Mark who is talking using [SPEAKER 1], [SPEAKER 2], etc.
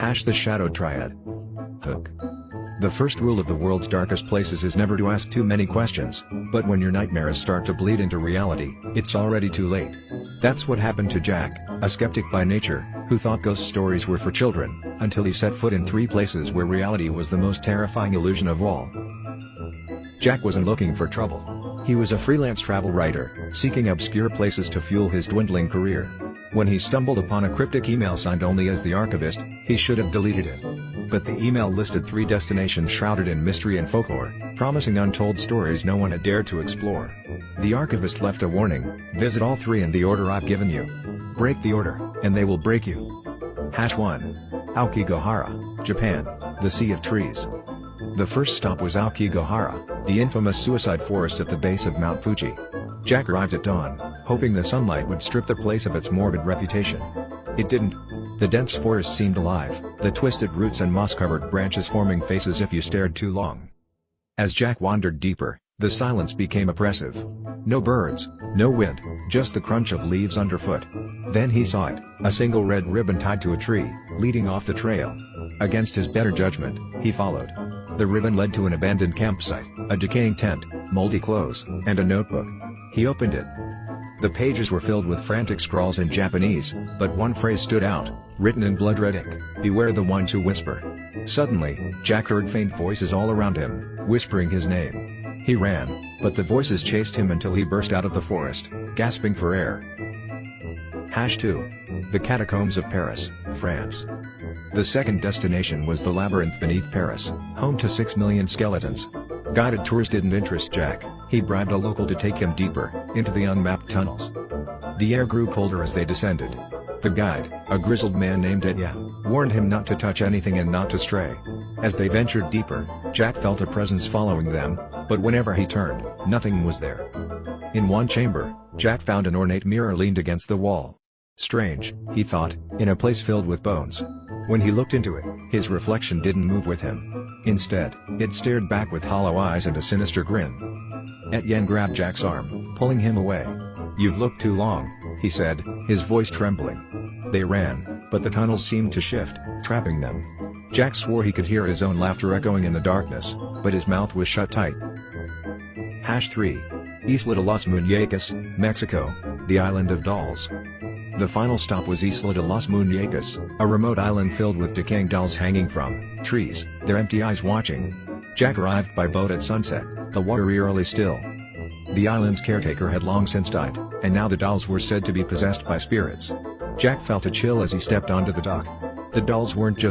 [SPEAKER 1] The Shadow Triad. Hook. The first rule of the world's darkest places is never to ask too many questions, but when your nightmares start to bleed into reality, it's already too late. That's what happened to Jack, a skeptic by nature, who thought ghost stories were for children, until he set foot in 3 places where reality was the most terrifying illusion of all. Jack wasn't looking for trouble. He was a freelance travel writer, seeking obscure places to fuel his dwindling career. When he stumbled upon a cryptic email signed only as the Archivist, he should have deleted it. But the email listed 3 destinations shrouded in mystery and folklore, promising untold stories no one had dared to explore. The Archivist left a warning: visit all 3 in the order I've given you. Break the order, and they will break you. 1. Aokigahara, Japan, the Sea of Trees. The first stop was Aokigahara, the infamous suicide forest at the base of Mount Fuji. Jack arrived at dawn, hoping the sunlight would strip the place of its morbid reputation. It didn't. The dense forest seemed alive, the twisted roots and moss-covered branches forming faces if you stared too long. As Jack wandered deeper, the silence became oppressive. No birds, no wind, just the crunch of leaves underfoot. Then he saw it, a single red ribbon tied to a tree, leading off the trail. Against his better judgment, he followed. The ribbon led to an abandoned campsite, a decaying tent, moldy clothes, and a notebook. He opened it. The pages were filled with frantic scrawls in Japanese, but one phrase stood out, written in blood-red ink: beware the ones who whisper. Suddenly, Jack heard faint voices all around him, whispering his name. He ran, but the voices chased him until he burst out of the forest, gasping for air. 2. The Catacombs of Paris, France. The second destination was the labyrinth beneath Paris, home to 6 million skeletons. Guided tours didn't interest Jack. He bribed a local to take him deeper, into the unmapped tunnels. The air grew colder as they descended. The guide, a grizzled man named Etienne, warned him not to touch anything and not to stray. As they ventured deeper, Jack felt a presence following them, but whenever he turned, nothing was there. In one chamber, Jack found an ornate mirror leaned against the wall. Strange, he thought, in a place filled with bones. When he looked into it, his reflection didn't move with him. Instead, it stared back with hollow eyes and a sinister grin. Etienne grabbed Jack's arm, pulling him away. "You've looked too long," he said, his voice trembling. They ran, but the tunnels seemed to shift, trapping them. Jack swore he could hear his own laughter echoing in the darkness, but his mouth was shut tight. 3. Isla de los Muñecas, Mexico, the Island of Dolls. The final stop was Isla de los Muñecas, a remote island filled with decaying dolls hanging from trees, their empty eyes watching. Jack arrived by boat at sunset, the water eerily still. The island's caretaker had long since died, and now the dolls were said to be possessed by spirits. Jack felt a chill as he stepped onto the dock. The dolls weren't just